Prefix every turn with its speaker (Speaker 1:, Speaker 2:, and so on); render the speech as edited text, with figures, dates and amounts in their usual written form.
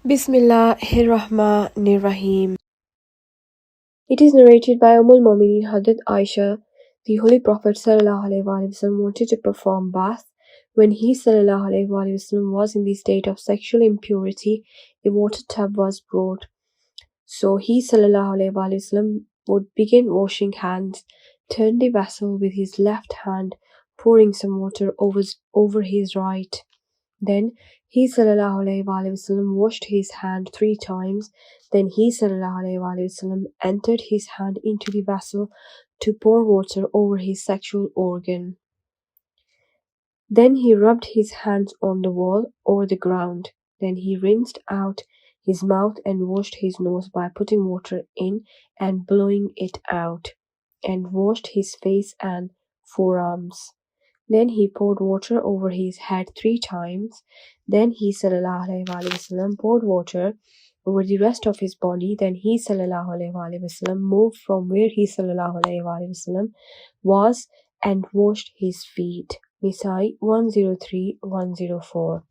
Speaker 1: Bismillahirrahmanirrahim. It is narrated by Al-Mu'minin Hazrat Aisha, the Holy Prophet ﷺ wanted to perform bath. When he ﷺ was in the state of sexual impurity, a water tub was brought. So he ﷺ would begin washing hands, turn the vessel with his left hand, pouring some water over his right. Then he ﷺ washed his hand 3 times. Then he ﷺ entered his hand into the vessel to pour water over his sexual organ. Then he rubbed his hands on the wall or the ground. Then he rinsed out his mouth and washed his nose by putting water in and blowing it out, and washed his face and forearms. Then he poured water over his head 3 times. Then he ﷺ poured water over the rest of his body. Then he ﷺ moved from where he ﷺ was and washed his feet. Nisa'i 103-104.